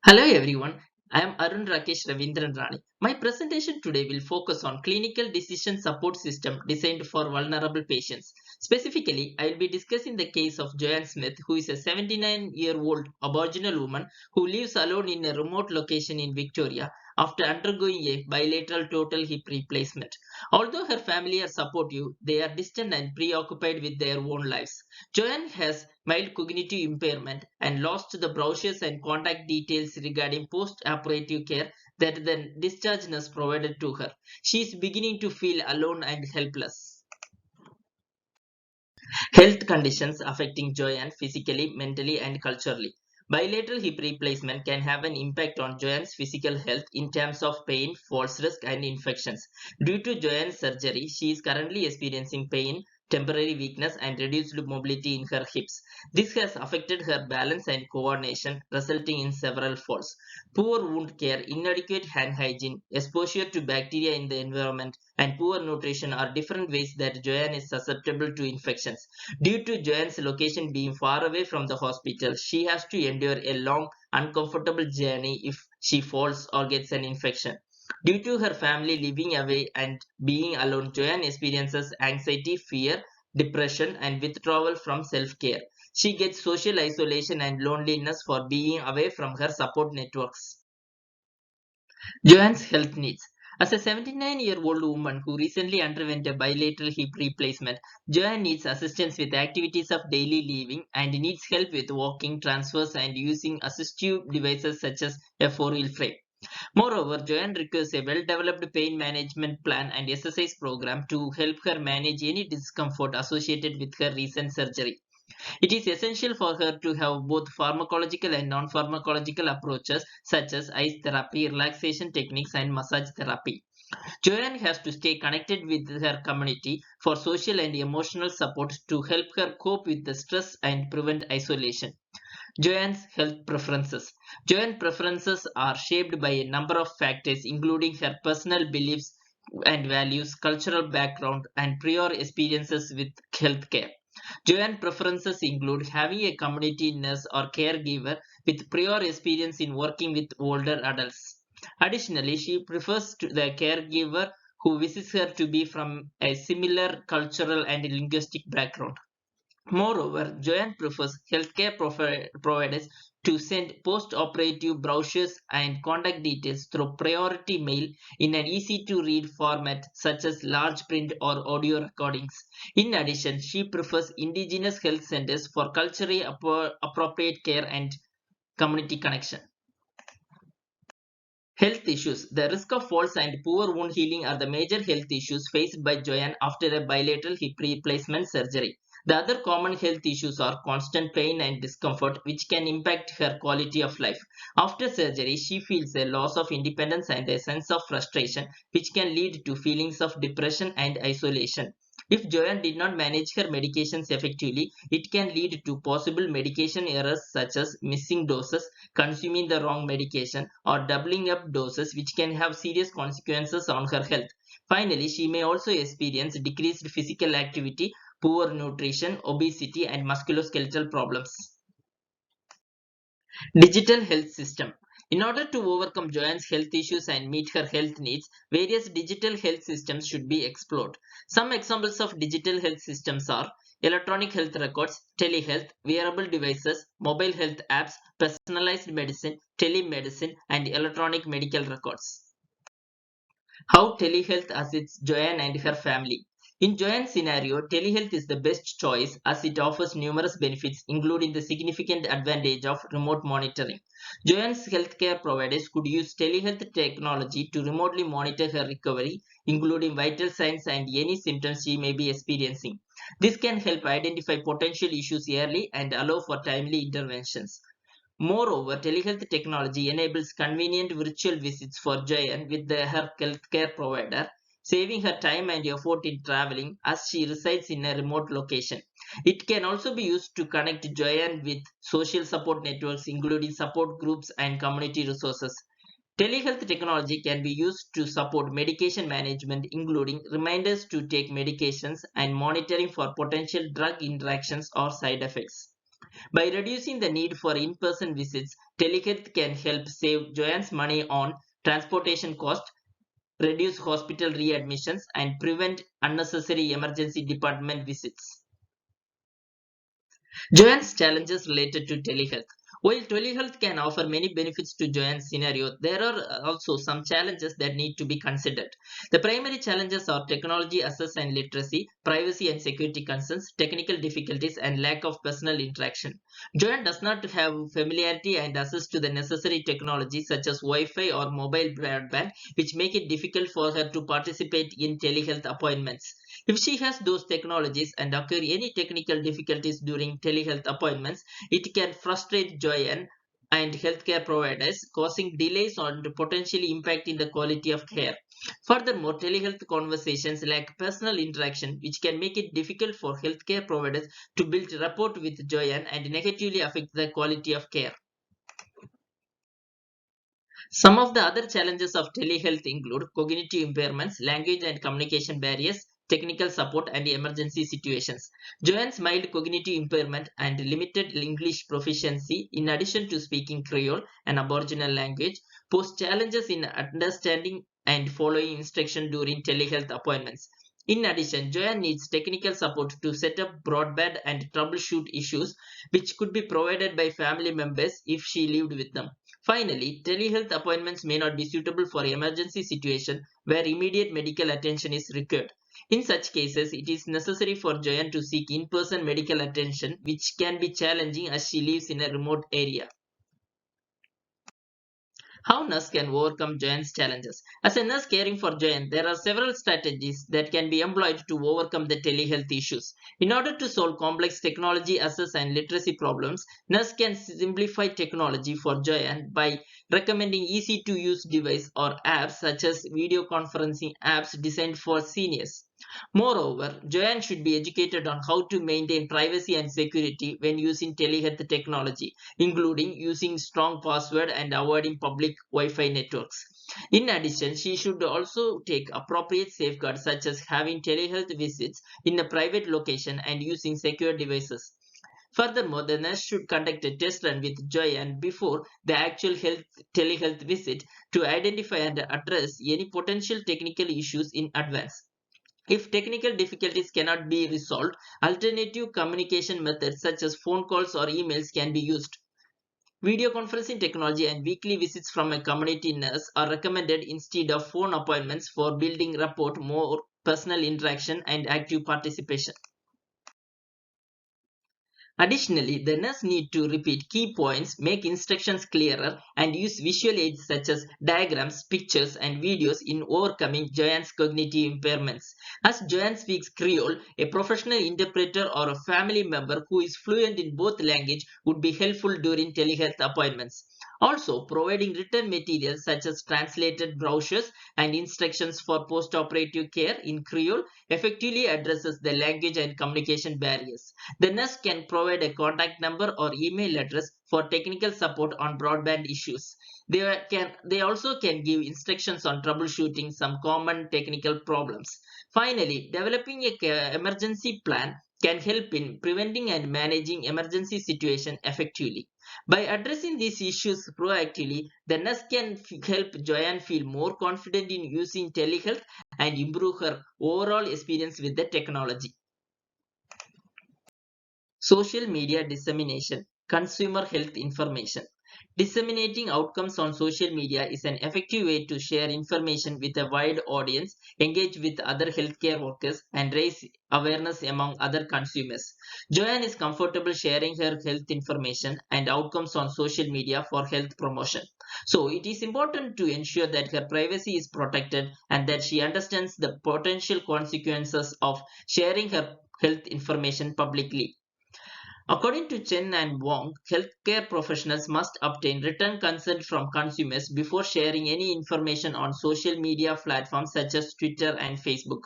Hello everyone, I am Arun Rakesh Ravindran Rani. My presentation today will focus on clinical decision support system designed for vulnerable patients. Specifically, I will be discussing the case of Joanne Smith, who is a 79-year-old Aboriginal woman who lives alone in a remote location in Victoria after undergoing a bilateral total hip replacement. Although her family are supportive, they are distant and preoccupied with their own lives. Joanne has mild cognitive impairment and lost the brochures and contact details regarding post-operative care that the discharge nurse provided to her. She is beginning to feel alone and helpless. Health conditions affecting Joanne physically, mentally, and culturally. Bilateral hip replacement can have an impact on Joanne's physical health in terms of pain, false risk, and infections. Due to Joanne's surgery, she is currently experiencing pain, temporary weakness, and reduced mobility in her hips. This has affected her balance and coordination, resulting in several falls. Poor wound care, inadequate hand hygiene, exposure to bacteria in the environment, and poor nutrition are different ways that Joanne is susceptible to infections. Due to Joanne's location being far away from the hospital, she has to endure a long, uncomfortable journey if she falls or gets an infection. Due to her family living away and being alone, Joanne experiences anxiety, fear, depression, and withdrawal from self care. She gets social isolation and loneliness for being away from her support networks. Joanne's health needs. As a 79-year-old woman who recently underwent a bilateral hip replacement, Joanne needs assistance with activities of daily living and needs help with walking, transfers, and using assistive devices such as a four-wheel frame. Moreover, Joanne requires a well-developed pain management plan and exercise program to help her manage any discomfort associated with her recent surgery. It is essential for her to have both pharmacological and non-pharmacological approaches such as ice therapy, relaxation techniques, and massage therapy. Joanne has to stay connected with her community for social and emotional support to help her cope with the stress and prevent isolation. Joanne's health preferences. Joanne's preferences are shaped by a number of factors, including her personal beliefs and values, cultural background, and prior experiences with healthcare. Joanne's preferences include having a community nurse or caregiver with prior experience in working with older adults. Additionally, she prefers the caregiver who visits her to be from a similar cultural and linguistic background. Moreover, Joanne prefers healthcare providers to send post-operative brochures and contact details through priority mail in an easy-to-read format such as large print or audio recordings. In addition, she prefers indigenous health centers for culturally appropriate care and community connection. Health issues. The risk of falls and poor wound healing are the major health issues faced by Joanne after a bilateral hip replacement surgery. The other common health issues are constant pain and discomfort, which can impact her quality of life. After surgery, she feels a loss of independence and a sense of frustration, which can lead to feelings of depression and isolation. If Joanne did not manage her medications effectively, it can lead to possible medication errors such as missing doses, consuming the wrong medication, or doubling up doses, which can have serious consequences on her health. Finally, she may also experience decreased physical activity, poor nutrition, obesity, and musculoskeletal problems. Digital health system. In order to overcome Joanne's health issues and meet her health needs, various digital health systems should be explored. Some examples of digital health systems are electronic health records, telehealth, wearable devices, mobile health apps, personalized medicine, telemedicine, and electronic medical records. How telehealth assists Joanne and her family. In Joanne's scenario, telehealth is the best choice as it offers numerous benefits, including the significant advantage of remote monitoring. Joanne's healthcare providers could use telehealth technology to remotely monitor her recovery, including vital signs and any symptoms she may be experiencing. This can help identify potential issues early and allow for timely interventions. Moreover, telehealth technology enables convenient virtual visits for Jayan with her healthcare provider, saving her time and effort in traveling as she resides in a remote location. It can also be used to connect Jayan with social support networks, including support groups and community resources. Telehealth technology can be used to support medication management, including reminders to take medications and monitoring for potential drug interactions or side effects. By reducing the need for in-person visits, telehealth can help save Joanne's money on transportation costs, reduce hospital readmissions, and prevent unnecessary emergency department visits. Joanne's challenges related to telehealth. While telehealth can offer many benefits to Joanne's scenario, there are also some challenges that need to be considered. The primary challenges are technology access and literacy, privacy and security concerns, technical difficulties, and lack of personal interaction. Joanne does not have familiarity and access to the necessary technology such as Wi-Fi or mobile broadband, which make it difficult for her to participate in telehealth appointments. If she has those technologies and occur any technical difficulties during telehealth appointments, it can frustrate Joanne and healthcare providers, causing delays and potentially impacting the quality of care. Furthermore, telehealth conversations lack personal interaction, which can make it difficult for healthcare providers to build rapport with Joanne and negatively affect the quality of care. Some of the other challenges of telehealth include cognitive impairments, language and communication barriers, technical support, and emergency situations. Joanne's mild cognitive impairment and limited English proficiency, in addition to speaking Creole, an Aboriginal language, pose challenges in understanding and following instruction during telehealth appointments. In addition, Joanne needs technical support to set up broadband and troubleshoot issues, which could be provided by family members if she lived with them. Finally, telehealth appointments may not be suitable for emergency situations where immediate medical attention is required. In such cases, it is necessary for Joanne to seek in-person medical attention, which can be challenging as she lives in a remote area. How nurse can overcome Joanne's challenges. As a nurse caring for Joanne, there are several strategies that can be employed to overcome the telehealth issues. In order to solve complex technology access and literacy problems, nurse can simplify technology for Joanne by recommending easy to use device or apps such as video conferencing apps designed for seniors. Moreover, Joanne should be educated on how to maintain privacy and security when using telehealth technology, including using strong password and avoiding public Wi-Fi networks. In addition, she should also take appropriate safeguards such as having telehealth visits in a private location and using secure devices. Furthermore, the nurse should conduct a test run with Joyanne before the actual telehealth visit to identify and address any potential technical issues in advance. If technical difficulties cannot be resolved, alternative communication methods such as phone calls or emails can be used. Video conferencing technology and weekly visits from a community nurse are recommended instead of phone appointments for building rapport, more personal interaction, and active participation. Additionally, the nurse need to repeat key points, make instructions clearer, and use visual aids such as diagrams, pictures, and videos in overcoming Joanne's cognitive impairments. As Joanne speaks Creole, a professional interpreter or a family member who is fluent in both languages would be helpful during telehealth appointments. Also, providing written materials such as translated brochures and instructions for post-operative care in Creole effectively addresses the language and communication barriers. The nurse can provide a contact number or email address for technical support on broadband issues. They also can give instructions on troubleshooting some common technical problems. Finally, developing a emergency plan can help in preventing and managing emergency situation effectively. By addressing these issues proactively, the nurse can help Joanne feel more confident in using telehealth and improve her overall experience with the technology. Social media dissemination, consumer health information. Disseminating outcomes on social media is an effective way to share information with a wide audience, engage with other healthcare workers, and raise awareness among other consumers. Joanne is comfortable sharing her health information and outcomes on social media for health promotion. So, it is important to ensure that her privacy is protected and that she understands the potential consequences of sharing her health information publicly. According to Chen and Wong, healthcare professionals must obtain written consent from consumers before sharing any information on social media platforms such as Twitter and Facebook.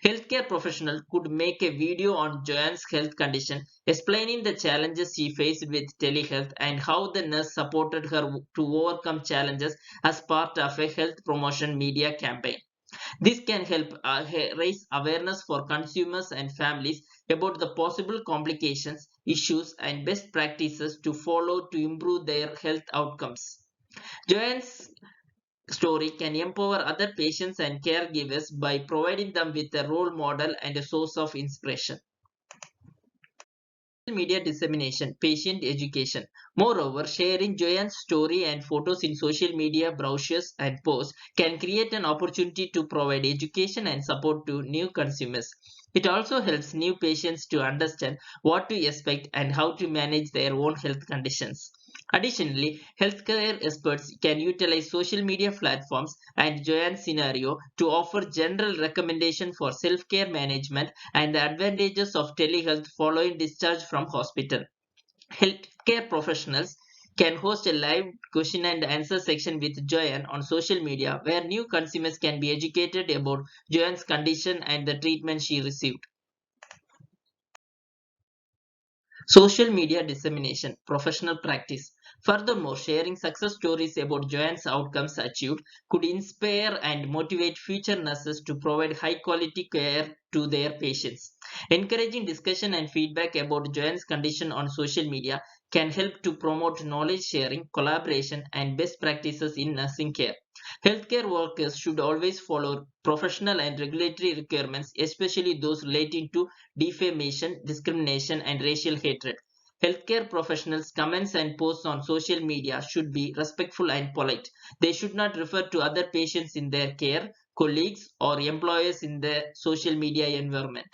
Healthcare professionals could make a video on Joanne's health condition, explaining the challenges she faced with telehealth and how the nurse supported her to overcome challenges as part of a health promotion media campaign. This can help raise awareness for consumers and families about the possible complications issues, and best practices to follow to improve their health outcomes. Joanne's story can empower other patients and caregivers by providing them with a role model and a source of inspiration. Media dissemination, patient education. Moreover, sharing Joanne's story and photos in social media brochures and posts can create an opportunity to provide education and support to new consumers. It also helps new patients to understand what to expect and how to manage their own health conditions. Additionally, healthcare experts can utilize social media platforms and Joanne's scenario to offer general recommendations for self-care management and the advantages of telehealth following discharge from hospital. Healthcare professionals can host a live question and answer section with Joanne on social media where new consumers can be educated about Joanne's condition and the treatment she received. Social media dissemination, professional practice. Furthermore, sharing success stories about Joanne's outcomes achieved could inspire and motivate future nurses to provide high quality care to their patients. Encouraging discussion and feedback about Joanne's condition on social media can help to promote knowledge sharing, collaboration, and best practices in nursing care. Healthcare workers should always follow professional and regulatory requirements, especially those relating to defamation, discrimination, and racial hatred. Healthcare professionals' comments and posts on social media should be respectful and polite. They should not refer to other patients in their care, colleagues, or employers in the social media environment.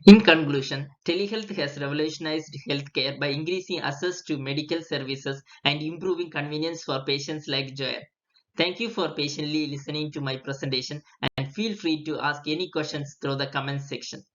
In conclusion, telehealth has revolutionized healthcare by increasing access to medical services and improving convenience for patients like Joanne. Thank you for patiently listening to my presentation and feel free to ask any questions through the comments section.